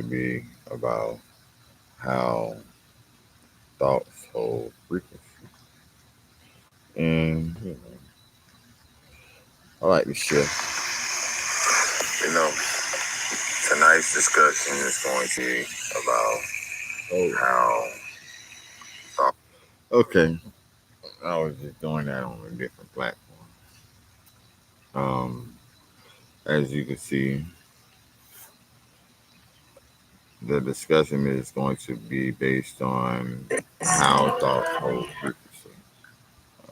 be about how thoughts hold frequency. And, I like to shift. You know, tonight's discussion is going to be about how thought. Okay, I was just doing that on a different platform. Um, as you can see, the discussion is going to be based on how thoughts hold frequency.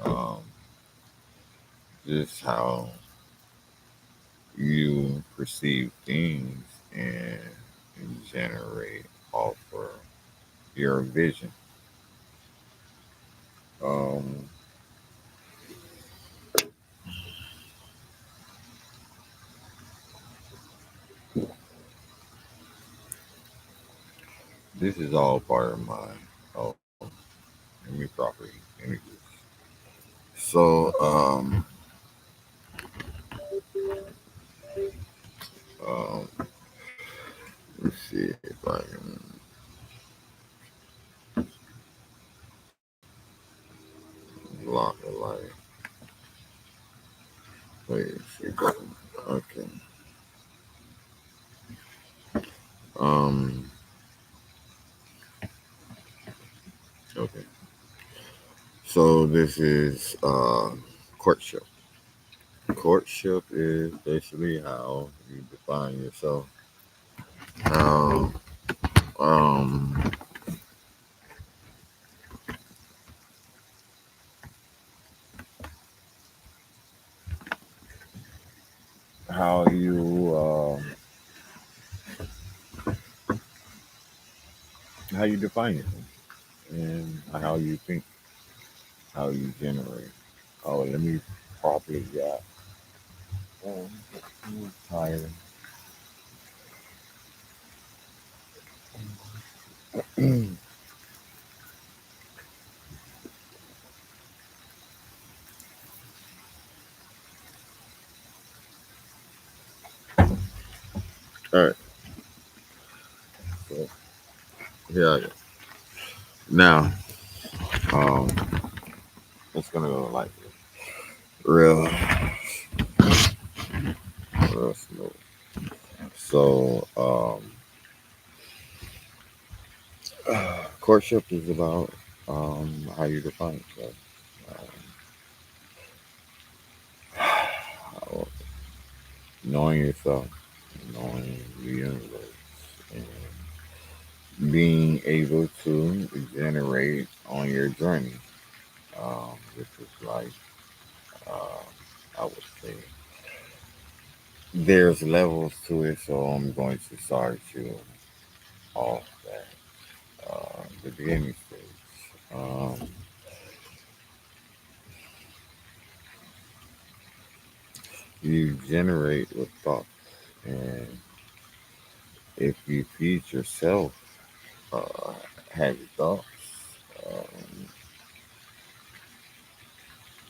Um, just how you perceive things and generate off of your vision. Um, this is all part of my me property images. So let's see if I can block the light. Wait, see, okay. Um, okay. So this is courtship. Courtship is basically how you define yourself. How um how you define yourself and how you think, how you generate. Oh, let me properly get. I'm tired. All right, so here I go. Now, um, it's gonna go like real, real smooth. So, courtship is about how you define yourself, how- knowing yourself, knowing the universe, and being able to generate on your journey. This is like, I would say, there's levels to it, so I'm going to start you off at the beginning stage. You generate with thoughts, and if you feed yourself uh, happy thoughts, um,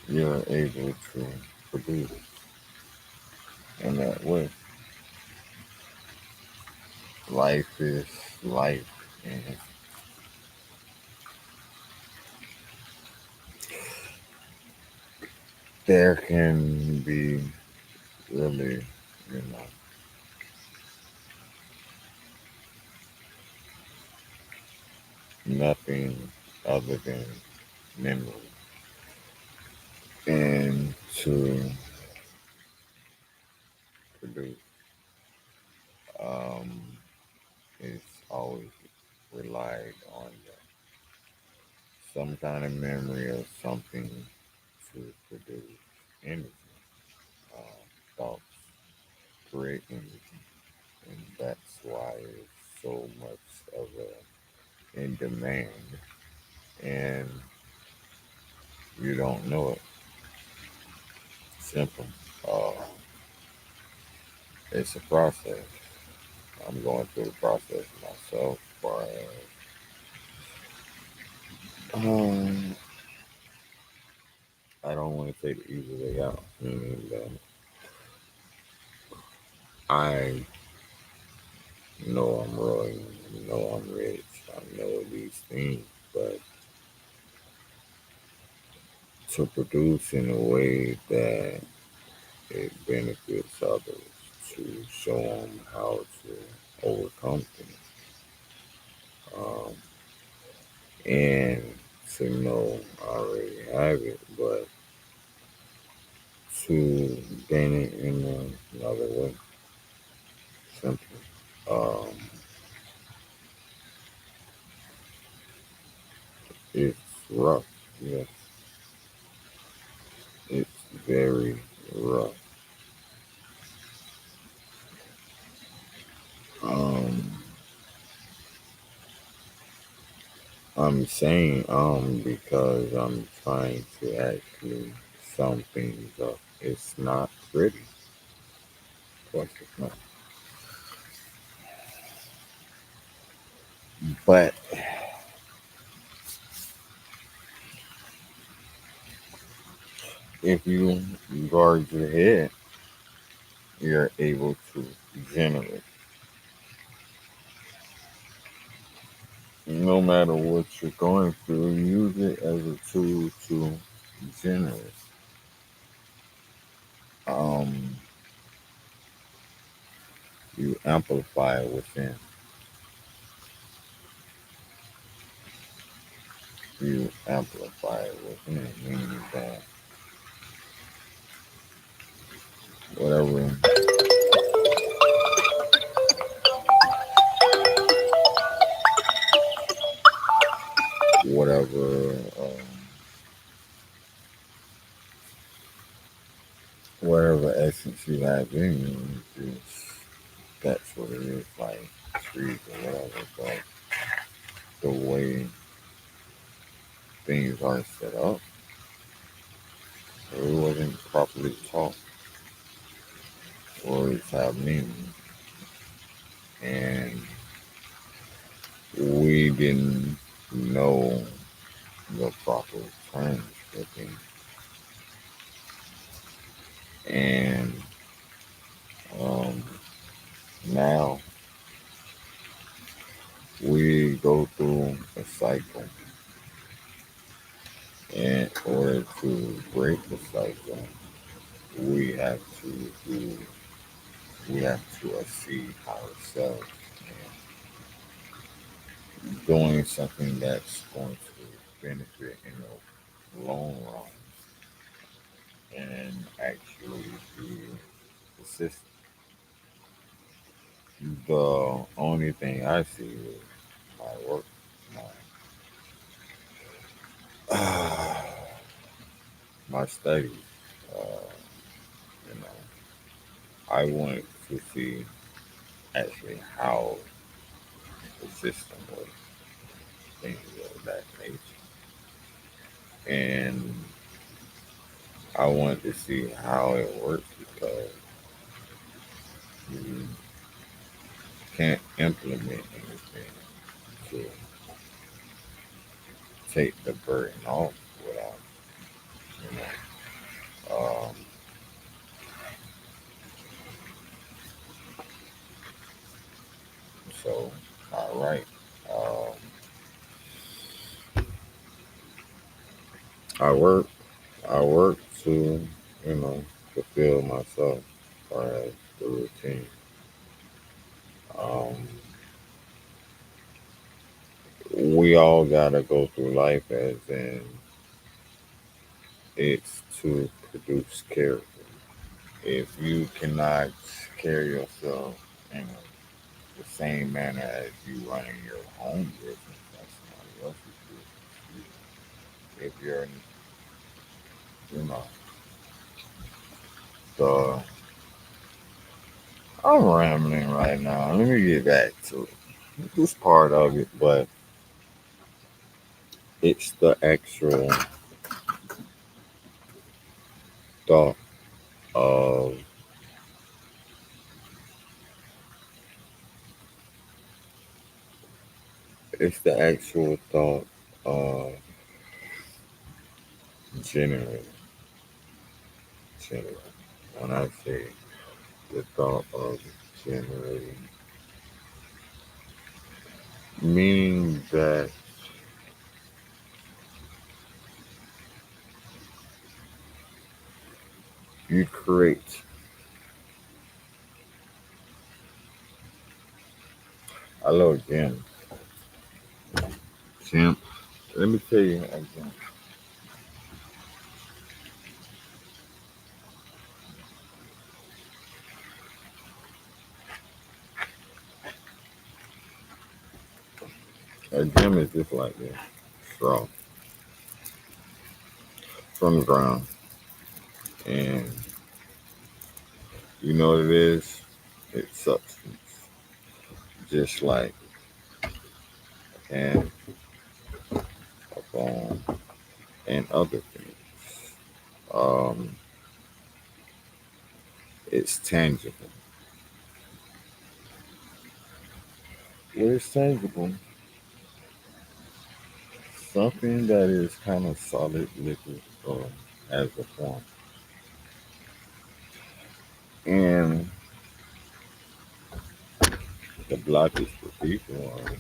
you're able to produce in that way. Life is life, and there can be really, you know, nothing other than memory. And to produce, um, is always relied on some kind of memory of something to produce energy, thoughts, create energy, and that's why it's so much of a in demand, and you don't know it. Simple. Uh, it's a process. I'm going through the process myself, but um, I don't want to take the easy way out. Meaning that I I'm royal, I'm rich, I know these things, but to produce in a way that it benefits others, to show them how to overcome things, um, and to know I already have it, but to gain it in another way, simply. Um, it's rough, yes, it's very rough. Um, I'm saying because I'm trying to actually sum things up. It's not pretty. Of course it's not. But if you guard your head, you're able to generate. No matter what you're going through, use it as a tool to generate. Um, you amplify it within. You amplify it within, meaning that whatever whatever whatever essence you have in you is that's what it is, like trees or whatever. But the way things are set up, it wasn't properly taught. Words have meaning, and we didn't know the proper terms for things. And um, now we go through a cycle. In order to break the cycle, we have to do, we have to see ourselves and doing something that's going to benefit in the long run and actually be consistent. The only thing I see is my work, my my studies. Uh, you know, I want to see actually how the system works, things of that nature. And I want to see how it works because you can't implement anything to take the burden off without, you know. So, all right. Um, I work. I work to, fulfill myself as far as the routine. Um, we all gotta go through life as in it's to produce character. If you cannot carry yourself in the same manner as you running your own business, that's somebody else's business. If you're, you know, the I'm rambling right now. Let me get back to this part of it, but it's the actual thought of it's the actual thought of generating. Generating. When I say the thought of generating, meaning that you create. Hello, Jim. Jim, let me tell you again. A gem is just like this straw from the ground. And you know what it is? It's substance. Just like and a bone and other things. Um, it's tangible. What is tangible? Something that is kind of solid, liquid, or has a form. And the blockage for people are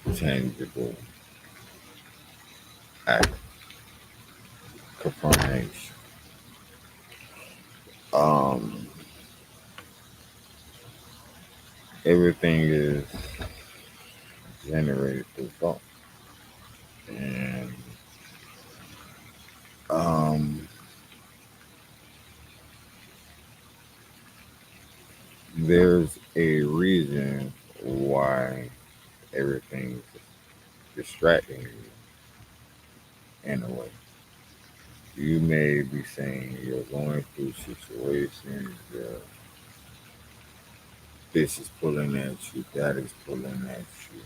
the tangible act confirmation. Um, everything is generated through thought. And um, there's a reason why everything's distracting you in a way. You may be saying you're going through situations, this is pulling at you, that is pulling at you,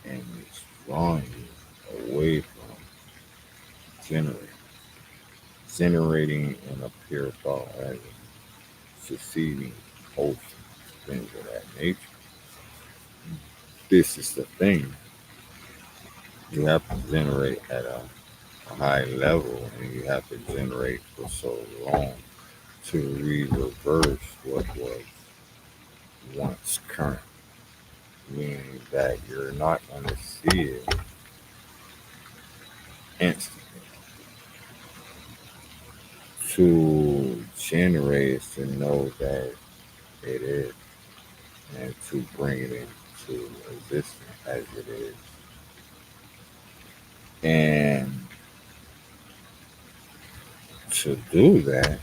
and it's drawing you away from generating. Generating in a pure thought as a succeeding ocean, things of that nature. This is the thing. You have to generate at a high level, and you have to generate for so long to reverse what was once current, meaning that you're not going to see it instantly. To generate is to know that it is, and to bring it into existence as it is. And to do that,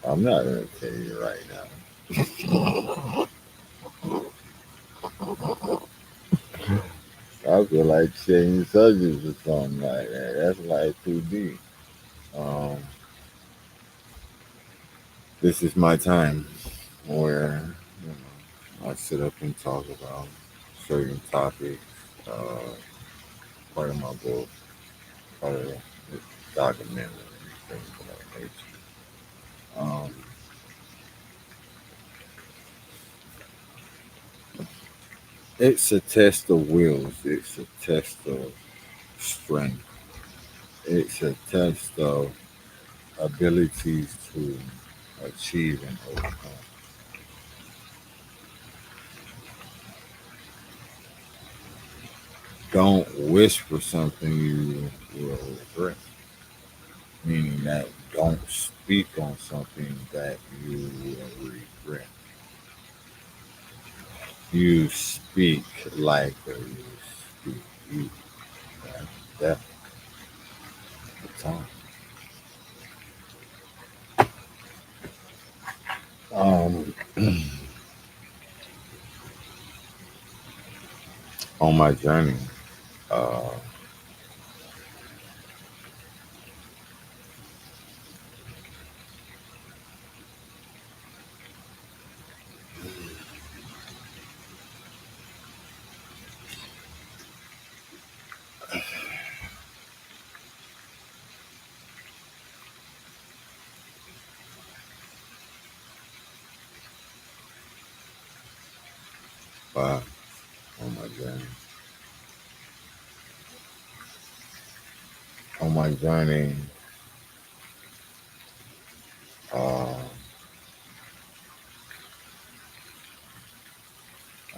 I'm not going to tell you right now. I feel like changing subjects or something like that. That's like too deep. Um, this is my time where I sit up and talk about certain topics. Uh, part of my book, part of the documentary, things of that nature. Um, it's a test of wills. It's a test of strength. It's a test of abilities to achieve and overcome. Don't wish for something you will regret. Meaning that don't speak on something that you will regret. You speak like or you speak you. That's death the time. Um, on my journey, uh, uh, on my journey, on my journey, uh,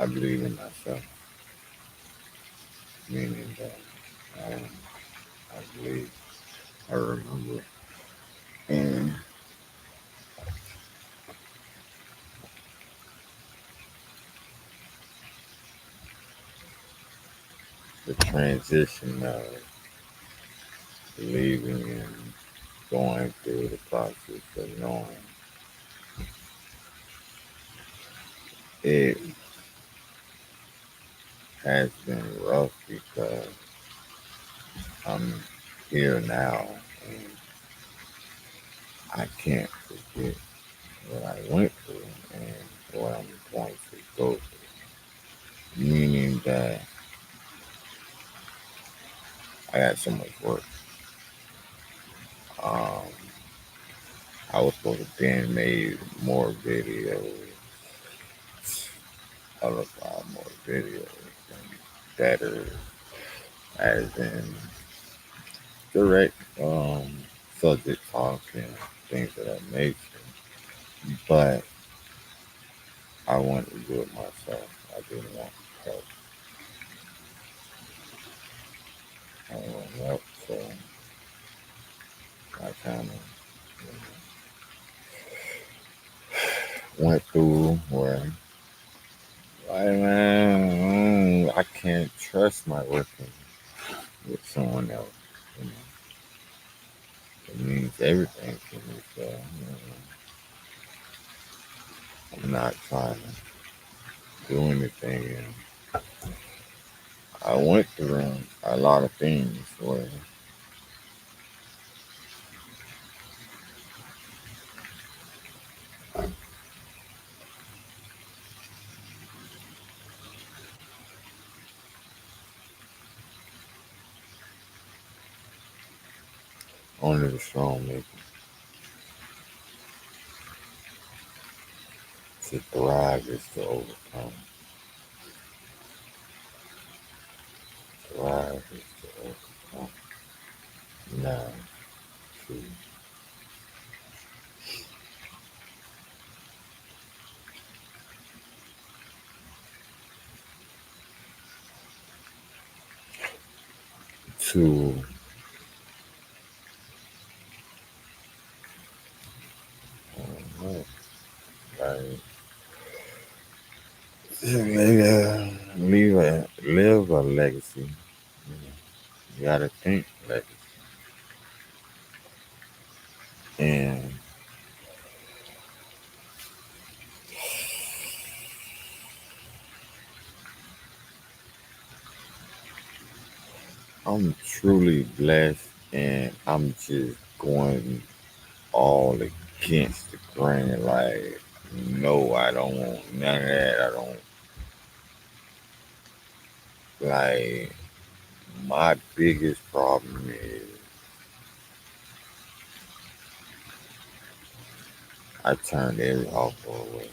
I believe in myself, meaning that um, I believe, I remember, and the transition of believing and going through the process of knowing it has been rough because I'm here now and I can't forget what I went through and what I'm going to go through. Meaning that I got so much work. Um, I was supposed to then made more videos, other five more videos, and better, as in direct subject talk and things of that nature. But I wanted to do it myself. I didn't want help. I didn't want help, so I kind of went through where man, I can't trust my working with someone else. You know, it means everything to me. So I'm not trying to do anything. And I went through a lot of things where only the strong make it. To thrive is to overcome. Thrive is to overcome. Now, to to like live a legacy. You know, you gotta think legacy. And I'm truly blessed, and I'm just going all against the grain. Like, no, I don't want none of that. I don't like. My biggest problem is I turned every offer away.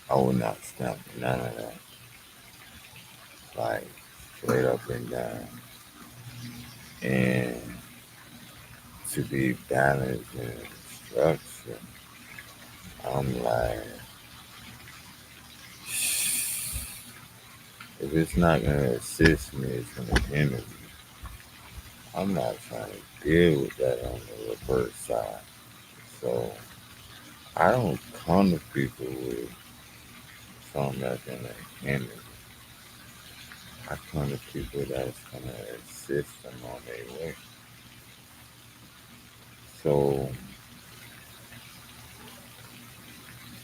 I would not stamp none of that. Like, straight up and down. And to be balanced and structured, I'm like, if it's not gonna assist me, it's gonna hinder me. I'm not trying to deal with that on the reverse side. So I don't come to people with something that's gonna hinder me. I come to people that's gonna assist them on their way. So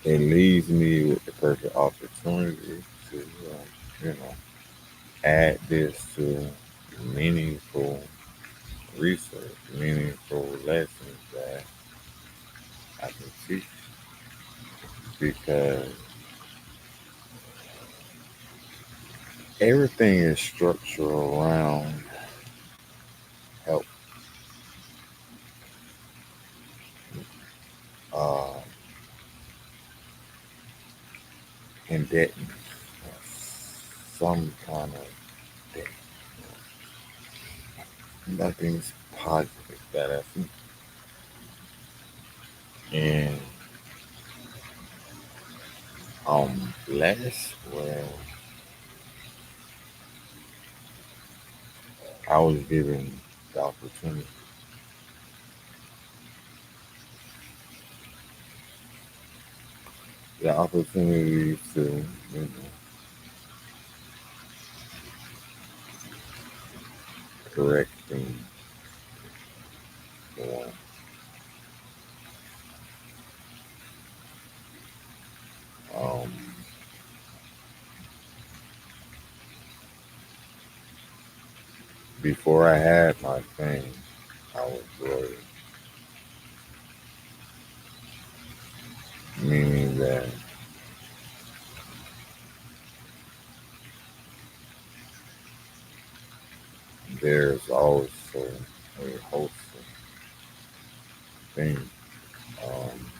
it leaves me with the perfect opportunity to, you know, add this to meaningful research, meaningful lessons that I can teach, because everything is structured around help, uh, indebtedness, some kind of debt. Nothing's positive that I see. And Last, well, I was given the opportunity. The opportunity to, correct things for um, before I had my thing, I was loyal, meaning that there's also a host of things. Um,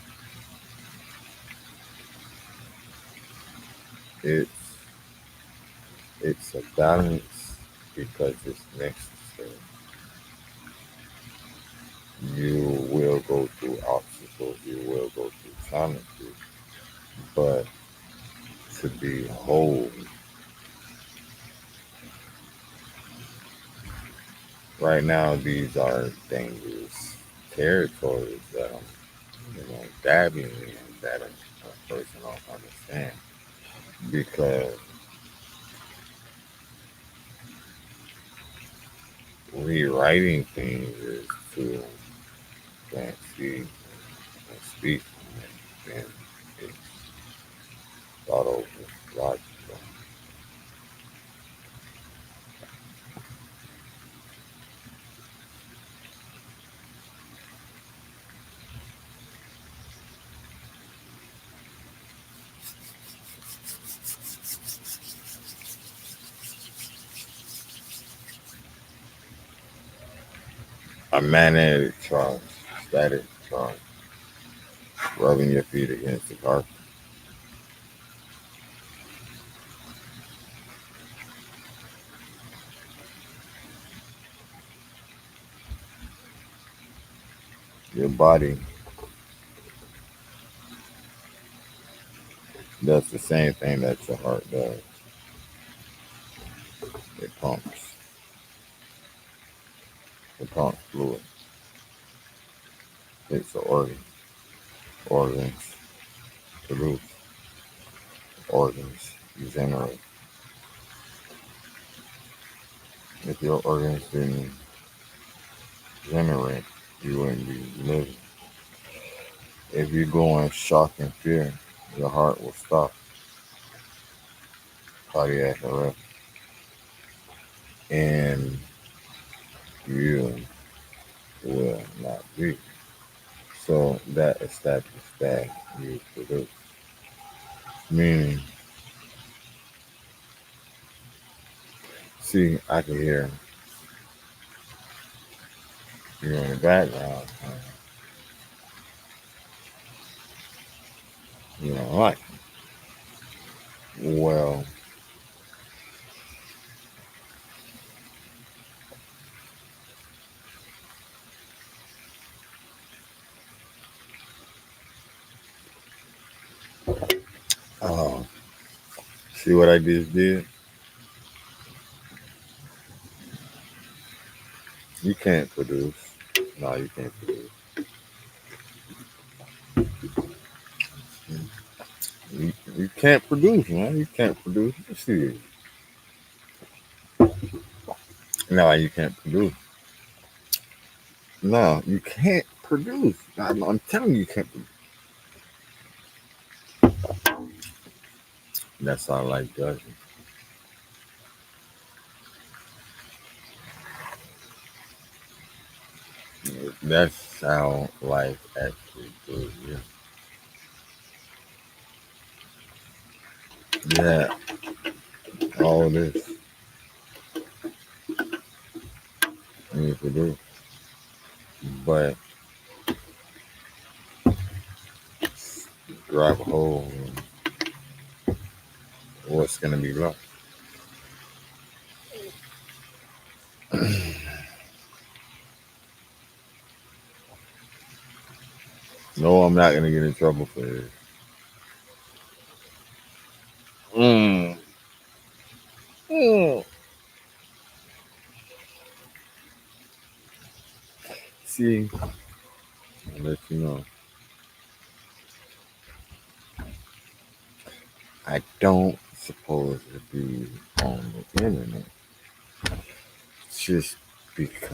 it's it's a balance because it's necessary. You will go through obstacles, you will go through challenges, but to be whole, right now these are dangerous territories that I'm dabbling in that a person don't understand because rewriting things is too fancy and speak and it's thought over logical. A magnetic charge, static charge, rubbing your feet against the carpet. Your body does the same thing that your heart does. It pumps. It pumps fluid. It's an organ. Organs produce. Organs generate. If your organs didn't generate, you wouldn't be living. If you go in shock and fear, your heart will stop. Cardiac arrest. And you will not be. So that established that you produce. Meaning, see, I can hear you in the background. You know, like, well, uh, see what I just did? You can't produce. No, you can't produce. You can't produce, man. You can't produce. See, no, you can't produce. No, you can't produce. I'm telling you, you can't produce. That's all like judging. That's how life actually goes. Yeah, all this you produce, but grab a hold and what's gonna be left. No, I'm not gonna get in trouble for this. Mm. Mm. See, I'll let you know. I don't suppose to be on the internet just because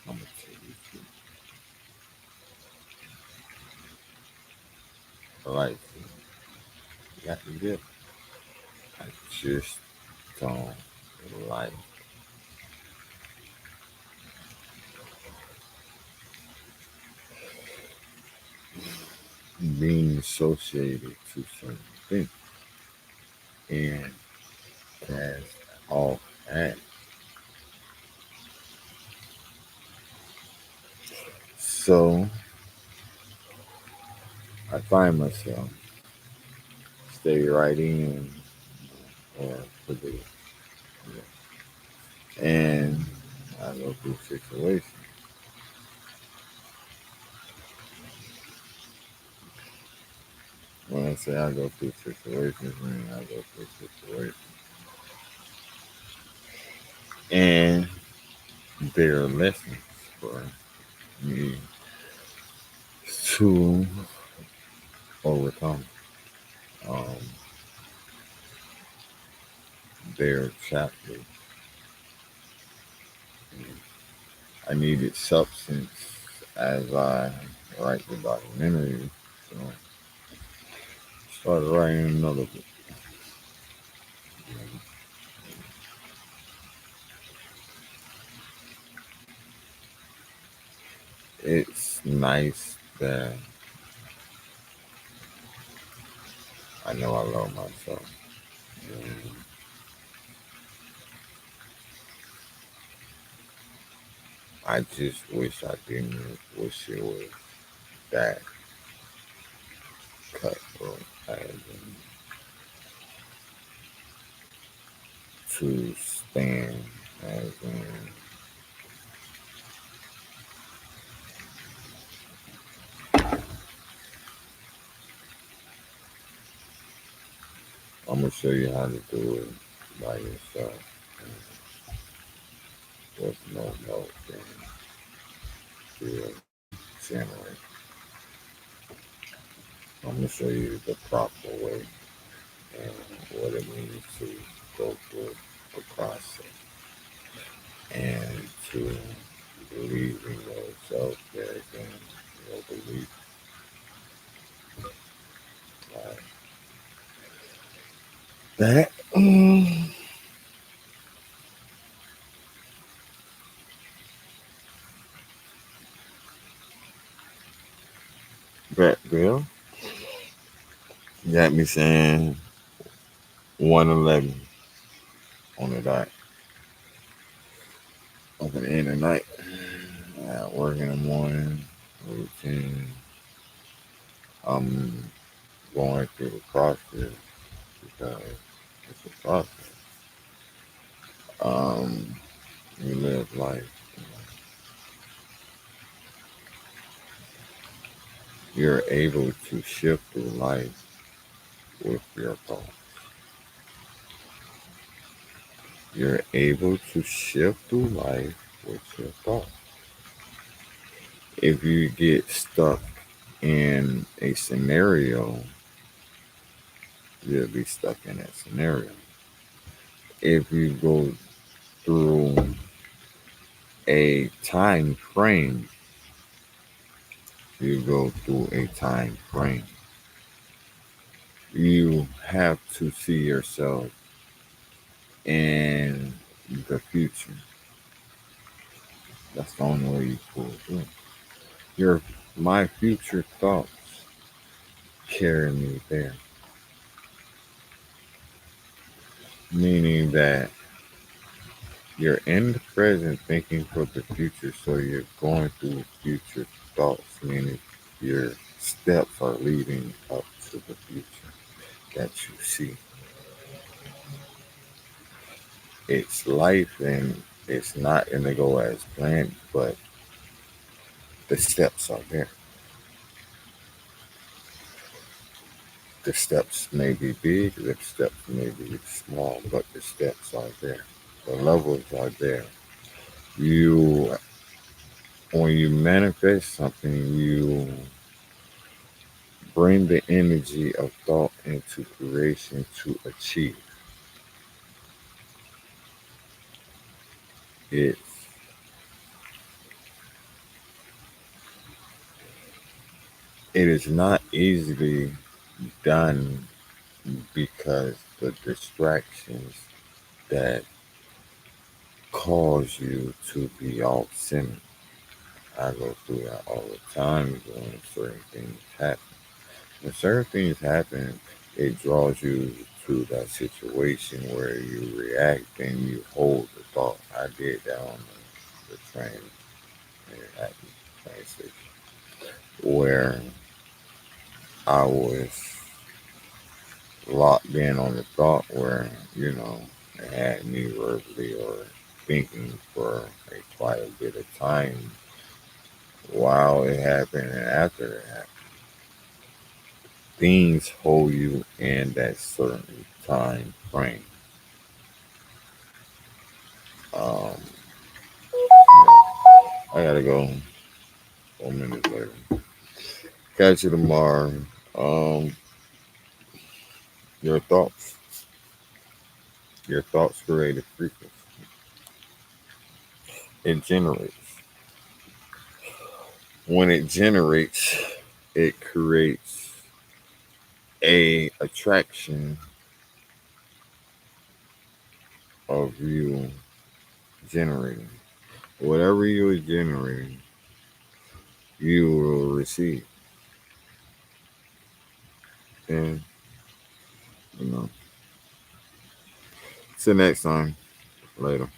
I'm gonna tell you like you got to get. I just don't like being associated to certain things and cast off at. So I find myself stay right in or put it, and I go through situations. When I say I go through situations, I mean I go through situations. And there are lessons for me to overcome. Um, there are chapters. I needed substance as I write the documentary. So I started writing another book. It's nice that I know I love myself. And I just wish I didn't wish it was that cutthroat as in to stand as in I'm gonna show you how to do it by yourself with no help and feel generate. I'm gonna show you the proper way and what it means to go through the process and to believe in yourself that can your belief like that. That Bill got me saying 111 on the dot. Up at the end of the night. Work in the morning, routine. I'm going through the process because it's a process. Um, you live life. You're able to shift through life with your thoughts. You're able to shift through life with your thoughts. If you get stuck in a scenario, you'll be stuck in that scenario. If you go through a time frame, you go through a time frame. You have to see yourself in the future. That's the only way you pull through. Your my future thoughts carry me there. Meaning that you're in the present thinking for the future, so you're going through future thoughts, meaning your steps are leading up to the future that you see. It's life and it's not going to go as planned, but the steps are there. The steps may be big, the steps may be small, but the steps are there. The levels are there. You, when you manifest something, you bring the energy of thought into creation to achieve. It, it is not easily done because the distractions that cause you to be off center. I go through that all the time when certain things happen. When certain things happen, it draws you to that situation where you react and you hold the thought. I did that on the train, at the train station, where I was locked in on the thought where, it had me verbally or thinking for quite a bit of time while it happened and after it happened. Things hold you in that certain time frame. Um, I gotta go 4 minutes later. Catch you tomorrow. Um, your thoughts. Your thoughts create a frequency. It generates. When it generates, it creates a attraction of you generating. Whatever you are generating, you will receive. And, you know, till next time. Later.